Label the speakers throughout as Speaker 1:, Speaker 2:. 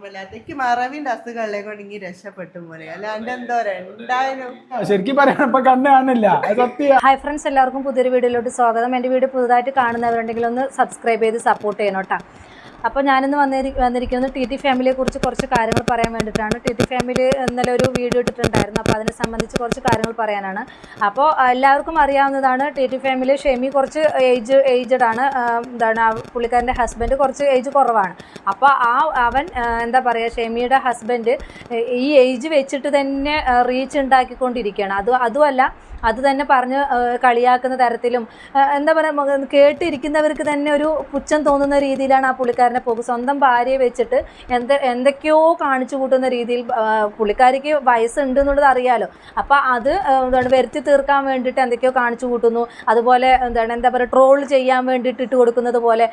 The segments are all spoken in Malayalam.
Speaker 1: നോർമലാത്തേക്ക് മറവിന്റെ അസുഖങ്ങളെ കൊണ്ട് ഇങ്ങനെ രക്ഷപ്പെട്ടു പോലെ അല്ലാണ്ട് എന്തോ എന്തായാലും
Speaker 2: ശരിക്കും പറയാൻ ഇപ്പൊ കണ്ണ് കാണില്ല.
Speaker 3: ഹായ് ഫ്രണ്ട്സ്, എല്ലാവർക്കും പുതിയൊരു വീഡിയോയിലോട്ട് സ്വാഗതം. എൻ്റെ വീഡിയോ പുതുതായിട്ട് കാണുന്നവരുണ്ടെങ്കിൽ ഒന്ന് സബ്സ്ക്രൈബ് ചെയ്ത് സപ്പോർട്ട് ചെയ്യണം കേട്ടോ. അപ്പോൾ ഞാനിന്ന് വന്നിരിക്കുന്നത് ടി ഫാമിലിയെ കുറിച്ച് കുറച്ച് കാര്യങ്ങൾ പറയാൻ വേണ്ടിയിട്ടാണ്. ടി ഫാമിലി ഇന്നലെ ഒരു വീഡിയോ ഇട്ടിട്ടുണ്ടായിരുന്നു. അപ്പോൾ അതിനെ സംബന്ധിച്ച് കുറച്ച് കാര്യങ്ങൾ പറയാനാണ്. അപ്പോൾ എല്ലാവർക്കും അറിയാവുന്നതാണ്, ടി ഫാമിലി ഷെമി കുറച്ച് ഏജ്ഡ് ആണ്. പുള്ളിക്കാരൻ്റെ ഹസ്ബൻഡ് കുറച്ച് ഏജ് കുറവാണ്. അപ്പോൾ അവൻ എന്താ പറയുക, ഷെമിയുടെ ഹസ്ബൻഡ് ഈ ഏജ് വെച്ചിട്ട് തന്നെ റീച്ച് ഉണ്ടാക്കിക്കൊണ്ടിരിക്കുകയാണ്. അതുമല്ല, അത് തന്നെ പറഞ്ഞ് കളിയാക്കുന്ന തരത്തിലും എന്താ പറയുക, കേട്ടിരിക്കുന്നവർക്ക് തന്നെ ഒരു പുച്ഛം തോന്നുന്ന രീതിയിലാണ് ആ പുള്ളിക്കാരനെ പോകും. സ്വന്തം ഭാര്യയെ വെച്ചിട്ട് എന്തൊക്കെയോ കാണിച്ചു കൂട്ടുന്ന രീതിയിൽ. പുള്ളിക്കാരിക്ക് വയസ്സുണ്ട് എന്നുള്ളത് അറിയാലോ. അപ്പോൾ അത് വരുത്തി തീർക്കാൻ വേണ്ടിയിട്ട് എന്തൊക്കെയോ കാണിച്ചു കൂട്ടുന്നു. അതുപോലെ എന്താ പറയുക, ട്രോൾ ചെയ്യാൻ വേണ്ടിയിട്ട് ഇട്ട് കൊടുക്കുന്നത് പോലെ,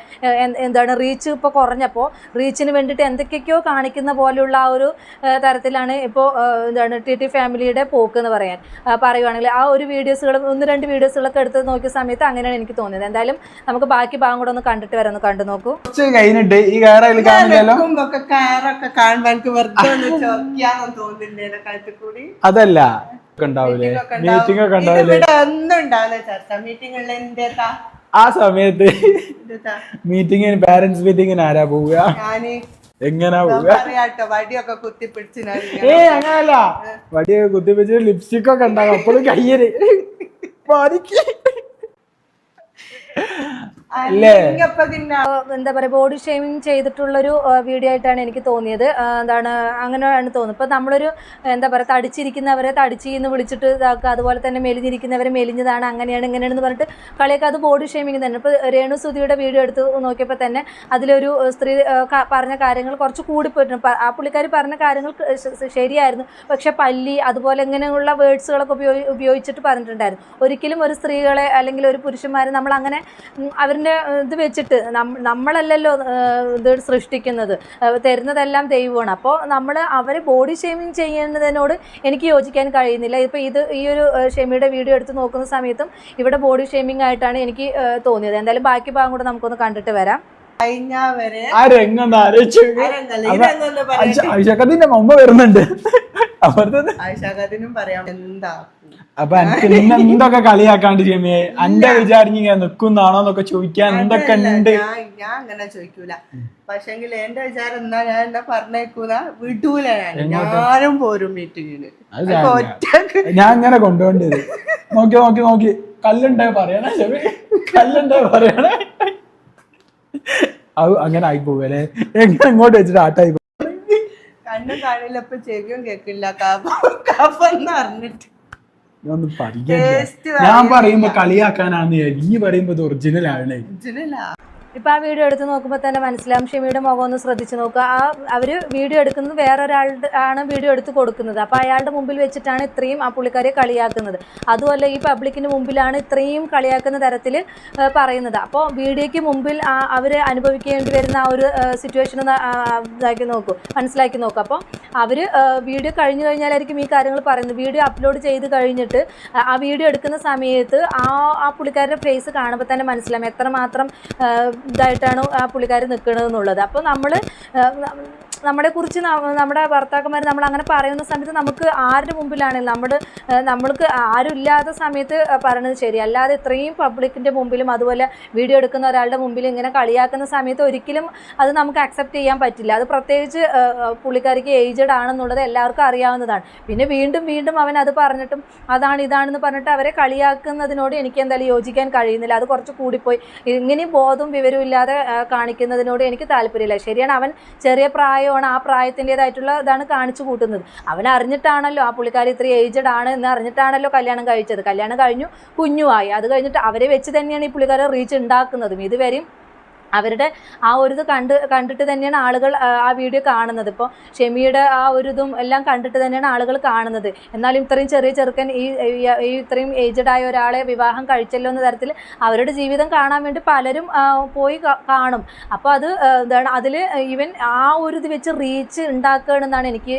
Speaker 3: റീച്ച് ഇപ്പോൾ കുറഞ്ഞപ്പോൾ റീച്ചിന് വേണ്ടിയിട്ട് എന്തൊക്കെയോ കാണിക്കുന്ന പോലെയുള്ള ആ ഒരു തരത്തിലാണ് ഇപ്പോൾ ടി ഫാമിലിയുടെ പോക്ക് എന്ന് പറയുവാണെങ്കിൽ. ആ ഒരു വീഡിയോസുകളും 1-2 വീഡിയോസുകളൊക്കെ എടുത്ത് നോക്കിയ സമയത്ത് അങ്ങനെയാണ് എനിക്ക് തോന്നിയത്. എന്തായാലും നമുക്ക് ബാക്കി ഭാഗം കൂടെ ഒന്ന് കണ്ടിട്ട് വരാം, ഒന്ന് കണ്ടു നോക്കൂ.
Speaker 2: കഴിഞ്ഞിട്ട് ഈ കയറൊക്കെ
Speaker 1: കാണുമ്പോൾ എനിക്ക് വെറുതെ തോന്നില്ലേ.
Speaker 2: അതല്ല ഉണ്ടാവില്ലേ, മീറ്റിംഗ് ഒക്കെ ഉണ്ടാവില്ലേ?
Speaker 1: ഒന്നും ഉണ്ടാവില്ല ചർച്ച മീറ്റിംഗുകളിൽ എന്തേത്താ
Speaker 2: ആ സമയത്ത് മീറ്റിംഗിന്, പാരന്റ്സ് മീറ്റിംഗിന് ആരാ പോവുക?
Speaker 1: ഞാന്
Speaker 2: എങ്ങനാ പോവുക?
Speaker 1: അറിയാട്ടോ, വടിയൊക്കെ കുത്തിപ്പിടിച്ച്
Speaker 2: അങ്ങനല്ല, വടിയൊക്കെ കുത്തിപ്പിടിച്ച് ലിപ്സ്റ്റിക് ഒക്കെ ഉണ്ടാകും. അപ്പോഴും കയ്യര്
Speaker 3: എന്താ പറയുക, ബോഡി ഷേമിങ് ചെയ്തിട്ടുള്ളൊരു വീഡിയോ ആയിട്ടാണ് എനിക്ക് തോന്നിയത്. അങ്ങനെയാണ് തോന്നുന്നത്. ഇപ്പം നമ്മളൊരു എന്താ പറയുക, തടിച്ചിരിക്കുന്നവരെ തടിച്ചെന്ന് വിളിച്ചിട്ട് ഇതാക്കുക, അതുപോലെ തന്നെ മെലിഞ്ഞിരിക്കുന്നവരെ മെലിഞ്ഞതാണ്, അങ്ങനെയാണ് ഇങ്ങനെയാണെന്ന് പറഞ്ഞിട്ട് കളിയൊക്കെ, അത് ബോഡി ഷേമിങ് തന്നെ. ഇപ്പോൾ രേണു സുധിയുടെ വീഡിയോ എടുത്ത് നോക്കിയപ്പോൾ തന്നെ അതിലൊരു സ്ത്രീ പറഞ്ഞ കാര്യങ്ങൾ കുറച്ച് കൂടിപ്പോയിട്ടുണ്ട്. ആ പുള്ളിക്കാരി പറഞ്ഞ കാര്യങ്ങൾ ശരിയായിരുന്നു, പക്ഷെ പല്ലി അതുപോലെ ഇങ്ങനെയുള്ള വേർഡ്സുകളൊക്കെ ഉപയോഗിച്ചിട്ട് പറഞ്ഞിട്ടുണ്ടായിരുന്നു. ഒരിക്കലും ഒരു സ്ത്രീകളെ അല്ലെങ്കിൽ ഒരു പുരുഷന്മാരെ നമ്മൾ അങ്ങനെ അവരുടെ ഇത് വെച്ചിട്ട് നമ്മളല്ലല്ലോ ഇത് സൃഷ്ടിക്കുന്നത്, തരുന്നതെല്ലാം ദൈവമാണ്. അപ്പോൾ നമ്മൾ അവരെ ബോഡി ഷേമിങ് ചെയ്യുന്നതിനോട് എനിക്ക് യോജിക്കാൻ കഴിയുന്നില്ല. ഇപ്പോൾ ഈ ഒരു ഷെമിയുടെ വീഡിയോ എടുത്ത് നോക്കുന്ന സമയത്തും ഇവിടെ ബോഡി ഷേമിങ് ആയിട്ടാണ് എനിക്ക് തോന്നിയത്. എന്തായാലും ബാക്കി ഭാഗം കൂടെ നമുക്കൊന്ന് കണ്ടിട്ട് വരാം.
Speaker 2: ഐഷക്കത്തിന്റെ മമ്മ വരുന്നുണ്ട്.
Speaker 1: പറയാം എന്താ.
Speaker 2: അപ്പൊ എനിക്ക് എന്തൊക്കെ കളിയാക്കാണ്ട് ചെയ്യുമേ, എന്റെ വിചാരിക്കാൻ നിക്കുന്നാണോന്നൊക്കെ ചോദിക്കാൻ എന്തൊക്കെ ഉണ്ട്.
Speaker 1: ഞാൻ അങ്ങനെ ചോദിക്കൂല, പക്ഷെങ്കിൽ എന്റെ വിചാരം എന്നാ ഞാൻ എന്നെ പറഞ്ഞേക്കൂല, വിടൂല. ഞാനും പോരും മീറ്റിങ്ങിന്.
Speaker 2: ഞാൻ അങ്ങനെ കൊണ്ടുപോണ്ടത് നോക്കി കല്ലുണ്ടേ പറയണേ, കല്ലുണ്ടേ പറയണേ. അത് അങ്ങനെ ആയി പോവല്ലേ, എങ്ങനെ ഇങ്ങോട്ട് വെച്ചിട്ട് ആട്ടായി.
Speaker 1: കണ്ണും കാണില്ല, ഇപ്പൊ ചെവിയും കേക്കില്ല, കഫന്ന് അറിഞ്ഞിട്ട്
Speaker 2: ഞാൻ പറയുമ്പോ കളിയാക്കാനാന്ന്, നീ പറയുമ്പോ ഇത് ഒറിജിനൽ ആണ്.
Speaker 3: ഇപ്പോൾ ആ വീഡിയോ എടുത്ത് നോക്കുമ്പോൾ തന്നെ മനസ്സിലാവും. ഷെമിയുടെ മുഖം ഒന്ന് ശ്രദ്ധിച്ച് നോക്കുക. അവർ വീഡിയോ എടുക്കുന്നത് വേറൊരാളുടെ ആണ് വീഡിയോ എടുത്ത് കൊടുക്കുന്നത്. അപ്പോൾ അയാളുടെ മുമ്പിൽ വെച്ചിട്ടാണ് ഇത്രയും ആ പുള്ളിക്കാരെ കളിയാക്കുന്നത്. അതുമല്ല, ഈ പബ്ലിക്കിന് മുമ്പിലാണ് ഇത്രയും കളിയാക്കുന്ന തരത്തിൽ പറയുന്നത്. അപ്പോൾ വീഡിയോയ്ക്ക് മുമ്പിൽ അവർ അനുഭവിക്കേണ്ടി വരുന്ന ആ ഒരു സിറ്റുവേഷൻ മനസ്സിലാക്കി നോക്കും. അപ്പോൾ അവർ വീഡിയോ കഴിഞ്ഞു കഴിഞ്ഞാലായിരിക്കും ഈ കാര്യങ്ങൾ പറയുന്നത്. വീഡിയോ അപ്ലോഡ് ചെയ്ത് കഴിഞ്ഞിട്ട് ആ വീഡിയോ എടുക്കുന്ന സമയത്ത് ആ പുള്ളിക്കാരുടെ ഫേസ് കാണുമ്പോൾ തന്നെ മനസ്സിലാവും എത്രമാത്രം ഇതായിട്ടാണ് ആ പുള്ളിക്കാർ നിൽക്കണതെന്നുള്ളത്. അപ്പോൾ നമ്മളെക്കുറിച്ച് നമ്മുടെ ഭർത്താക്കന്മാർ നമ്മൾ അങ്ങനെ പറയുന്ന സമയത്ത് നമുക്ക് ആരുടെ മുമ്പിലാണെങ്കിൽ നമ്മൾക്ക് ആരും ഇല്ലാത്ത സമയത്ത് പറയണത് ശരി, അല്ലാതെ ഇത്രയും പബ്ലിക്കിൻ്റെ മുമ്പിലും അതുപോലെ വീഡിയോ എടുക്കുന്ന ഒരാളുടെ മുമ്പിലും ഇങ്ങനെ കളിയാക്കുന്ന സമയത്ത് ഒരിക്കലും അത് നമുക്ക് അക്സെപ്റ്റ് ചെയ്യാൻ പറ്റില്ല. അത് പ്രത്യേകിച്ച് പുള്ളിക്കാരിക്ക് ഏജ്ഡ് ആണെന്നുള്ളത് എല്ലാവർക്കും അറിയാവുന്നതാണ്. പിന്നെ വീണ്ടും അവൻ അത് പറഞ്ഞിട്ടും ഇതാണെന്ന് പറഞ്ഞിട്ട് അവരെ കളിയാക്കുന്നതിനോട് എനിക്ക് എന്തായാലും യോജിക്കാൻ കഴിയുന്നില്ല. അത് കുറച്ച് കൂടിപ്പോയി. ഇങ്ങനെയും ബോധവും വിവരവും ഇല്ലാതെ കാണിക്കുന്നതിനോട് എനിക്ക് താല്പര്യമില്ല. ശരിയാണ്, അവൻ ചെറിയ പ്രായം, ആ പ്രായത്തിൻ്റെതായിട്ടുള്ള ഇതാണ് കാണിച്ചു കൂട്ടുന്നത്. അവൻ അറിഞ്ഞിട്ടാണല്ലോ, ആ പുള്ളിക്കാരി ഇത്ര ഏജ്ഡ് ആണ് എന്ന് അറിഞ്ഞിട്ടാണല്ലോ കല്യാണം കഴിച്ചത്. കല്യാണം കഴിഞ്ഞു, കുഞ്ഞുമായി. അത് കഴിഞ്ഞിട്ട് അവരെ വെച്ച് തന്നെയാണ് ഈ പുള്ളിക്കാരെ റീച്ച് ഉണ്ടാക്കുന്നതും. ഇതുവരെയും അവരുടെ ആ ഒരു ഇത് കണ്ടിട്ട് തന്നെയാണ് ആളുകൾ ആ വീഡിയോ കാണുന്നത്. ഇപ്പോൾ ഷെമിയുടെ ആ ഒരു ഇതും എല്ലാം കണ്ടിട്ട് തന്നെയാണ് ആളുകൾ കാണുന്നത്. എന്നാലും ഇത്രയും ചെറിയ ചെറുക്കൻ ഈ ഇത്രയും ഏജ്ഡ് ആയ ഒരാളെ വിവാഹം കഴിച്ചല്ലോ എന്ന തരത്തിൽ അവരുടെ ജീവിതം കാണാൻ വേണ്ടി പലരും പോയി കാണും. അപ്പോൾ അത് അതിൽ ഈവൻ ആ ഒരു ഇത് വെച്ച് റീച്ച് ഉണ്ടാക്കുകയാണെന്നാണ് എനിക്ക്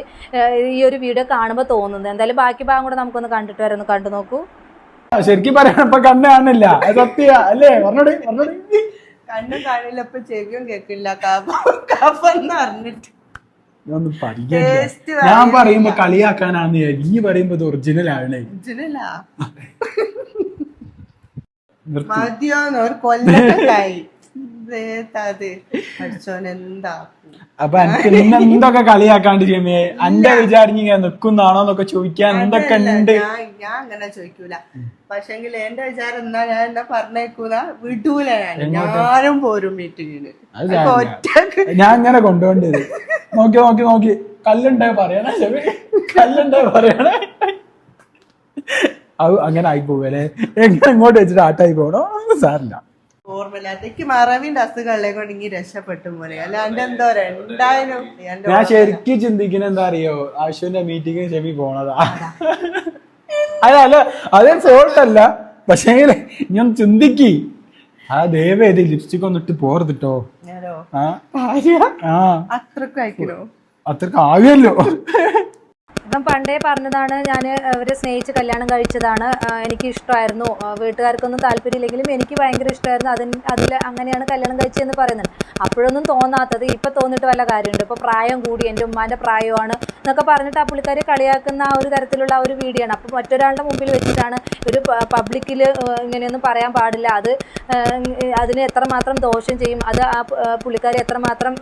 Speaker 3: ഈ ഒരു വീഡിയോ കാണുമ്പോൾ തോന്നുന്നത്. എന്തായാലും ബാക്കി ഭാഗം കൂടെ നമുക്കൊന്ന് കണ്ടിട്ട് വരാം, ഒന്ന് കണ്ടു നോക്കൂ.
Speaker 2: ശരിക്കും പറയാൻ ഇപ്പൊ കണ്ണ് കാണില്ല, സത്യ അല്ലേ? പറഞ്ഞോടി.
Speaker 1: കണ്ണും കാണില്ല, ഇപ്പൊ ചെവിയും കേക്കില്ല, കഫന്ന് അറിഞ്ഞിട്ട്.
Speaker 2: ഇതൊന്നും പഠിക്കില്ല.
Speaker 1: Taste
Speaker 2: ഞാൻ പറയുമ്പോ കളിയാക്കാനാന്ന് നീ പറയുമ്പോ ഇത് ഒറിജിനൽ ആവണേ.
Speaker 1: ഒറിജിനലാ മതിയോന്ന് ഒരു കൊല്ലത്തായി പഠിച്ചോനെന്താ.
Speaker 2: അപ്പൊ എനിക്ക് നിന്നെ എന്തൊക്കെ കളിയാക്കാണ്ട് ചെയ്യുമേ എന്റെ വിചാരിഞ്ഞ നിക്കുന്നാണോന്നൊക്കെ ചോദിക്കാൻ എന്തൊക്കെ ഉണ്ട്.
Speaker 1: ഞാൻ അങ്ങനെ ചോദിക്കൂല. പക്ഷെങ്കിൽ എന്റെ വിചാരം എന്നാ ഞാൻ എന്നെ പറഞ്ഞേക്കൂല, വിടൂല. ഞാനും പോരും മീറ്റിങ്ങിന്.
Speaker 2: ഞാൻ ഇങ്ങനെ കൊണ്ടുപോണ്ടത് നോക്കി നോക്കി നോക്കി കല്ലുണ്ടായി പറയണേ, കല്ലുണ്ടായി പറയണേ. അത് അങ്ങനെ ആയി പോവല്ലേ, എങ്ങനെ ഇങ്ങോട്ട് വെച്ചിട്ട് ആട്ടായി പോകണോ സാറില്ല.
Speaker 1: ഓർമ്മയില്ലാത്തേക്ക് മറവിന്റെ അസുഖങ്ങളെ കൊണ്ട് ഇങ്ങനെ രക്ഷപ്പെട്ടു പോലെ. അല്ലാണ്ട് എന്തോ എന്തായാലും
Speaker 2: ഞാൻ ശരിക്കും ചിന്തിക്കുന്ന എന്താ അറിയോ, ആശുവിന്റെ മീറ്റിംഗിന് ഷെമി പോണതാ. അല്ല അതേ ഫോൾട്ടല്ല, പക്ഷേ ഞാൻ ചിന്തിക്കി ആ ദയവേത് ലിപ്സ്റ്റിക് ഒന്നിട്ട് പോർത്തിട്ടോ. അത്രക്ക് ആകുമല്ലോ.
Speaker 3: ഇപ്പം പണ്ടേ പറഞ്ഞതാണ്, ഞാൻ അവരെ സ്നേഹിച്ച് കല്യാണം കഴിച്ചതാണ്, എനിക്ക് ഇഷ്ടമായിരുന്നു, വീട്ടുകാർക്കൊന്നും താല്പര്യമില്ലെങ്കിലും എനിക്ക് ഭയങ്കര ഇഷ്ടമായിരുന്നു, അതിൽ അങ്ങനെയാണ് കല്യാണം കഴിച്ചതെന്ന് പറയുന്നുണ്ട്. അപ്പോഴൊന്നും തോന്നാത്തത് ഇപ്പം തോന്നിയിട്ട് വല്ല കാര്യമുണ്ട്. ഇപ്പോൾ പ്രായം കൂടി, എൻ്റെ ഉമ്മാൻ്റെ പ്രായമാണ് എന്നൊക്കെ പറഞ്ഞിട്ട് ആ പുള്ളിക്കാരി കളിയാക്കുന്ന ആ ഒരു തരത്തിലുള്ള ആ ഒരു വീഡിയോ ആണ്. അപ്പോൾ മറ്റൊരാളുടെ മുമ്പിൽ വെച്ചിട്ടാണ് ഒരു പബ്ലിക്കിൽ ഇങ്ങനെയൊന്നും പറയാൻ പാടില്ല, അതിന് എത്രമാത്രം ദോഷം ചെയ്യും, അത് ആ പുള്ളിക്കാരി എത്രമാത്രം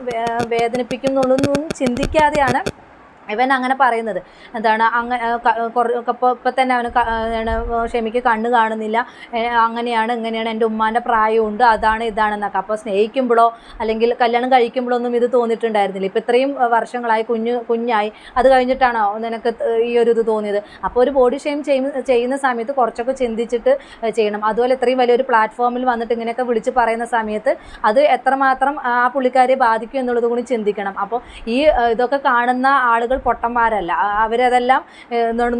Speaker 3: വേദനിപ്പിക്കും എന്നുള്ളതൊന്നും ചിന്തിക്കാതെയാണ് ഇവൻ അങ്ങനെ പറയുന്നത്. എന്താണ് ഇപ്പം തന്നെ അവന് ഷെമിക്ക് കണ്ണ് കാണുന്നില്ല, അങ്ങനെയാണ് ഇങ്ങനെയാണ്, എൻ്റെ ഉമ്മാൻ്റെ പ്രായമുണ്ട്, അതാണ് ഇതാണെന്നൊക്കെ. അപ്പോൾ സ്നേഹിക്കുമ്പോഴോ അല്ലെങ്കിൽ കല്യാണം കഴിക്കുമ്പോഴോ ഒന്നും ഇത് തോന്നിയിട്ടുണ്ടായിരുന്നില്ല. ഇപ്പം ഇത്രയും വർഷങ്ങളായി, കുഞ്ഞായി, അത് കഴിഞ്ഞിട്ടാണോ നിനക്ക് ഈ ഒരു ഇത് തോന്നിയത്? അപ്പോൾ ഒരു ബോഡി ഷെയിം ചെയ്യുന്ന സമയത്ത് കുറച്ചൊക്കെ ചിന്തിച്ചിട്ട് ചെയ്യണം. അതുപോലെ ഇത്രയും വലിയൊരു പ്ലാറ്റ്ഫോമിൽ വന്നിട്ട് ഇങ്ങനെയൊക്കെ വിളിച്ച് പറയുന്ന സമയത്ത് അത് എത്രമാത്രം ആ പുള്ളിക്കാരിയെ ബാധിക്കും എന്നുള്ളത് കൂടി ചിന്തിക്കണം. അപ്പോൾ ഈ ഇതൊക്കെ കാണുന്ന ആളുകൾ പൊട്ടന്മാരല്ല, അവരതെല്ലാം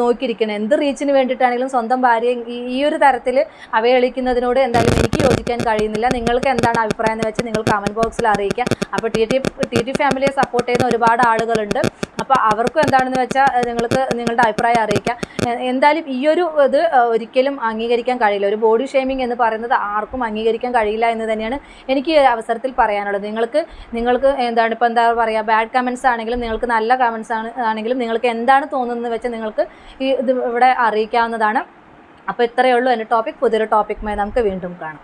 Speaker 3: നോക്കിയിരിക്കണം. എന്ത് റീച്ചിന് വേണ്ടിയിട്ടാണെങ്കിലും സ്വന്തം ഭാര്യയെ ഈ ഒരു തരത്തിൽ അവഹേളിക്കുന്നതിനോട് എന്തായാലും എനിക്ക് യോജിക്കാൻ കഴിയുന്നില്ല. നിങ്ങൾക്ക് എന്താണ് അഭിപ്രായം എന്ന് വെച്ചാൽ നിങ്ങൾ കമൻറ്റ് ബോക്സിൽ അറിയിക്കാം. അപ്പോൾ ടി ടി ഫാമിലിയെ സപ്പോർട്ട് ചെയ്യുന്ന ഒരുപാട് ആളുകളുണ്ട്. അപ്പോൾ അവർക്കും എന്താണെന്ന് വെച്ചാൽ നിങ്ങൾക്ക് നിങ്ങളുടെ അഭിപ്രായം അറിയിക്കാം. എന്തായാലും ഈ ഒരു ഇത് ഒരിക്കലും അംഗീകരിക്കാൻ കഴിയില്ല. ഒരു ബോഡി ഷെയ്മിങ് എന്ന് പറയുന്നത് ആർക്കും അംഗീകരിക്കാൻ കഴിയില്ല എന്ന് തന്നെയാണ് എനിക്ക് ഈ അവസരത്തിൽ പറയാനുള്ളത്. നിങ്ങൾക്ക് എന്താണ് ഇപ്പോൾ എന്താ പറയുക, ബാഡ് കമൻസ് ആണെങ്കിലും നിങ്ങൾക്ക് നല്ല കമൻസ് ആണെങ്കിലും നിങ്ങൾക്ക് എന്താണ് തോന്നുന്നത് വെച്ചാൽ നിങ്ങൾക്ക് ഇത് ഇവിടെ അറിയിക്കാവുന്നതാണ്. അപ്പോൾ ഇത്രയേ ഉള്ളൂ എൻ്റെ ടോപ്പിക്. പുതിയൊരു ടോപ്പിക്കുമായി നമുക്ക് വീണ്ടും കാണാം.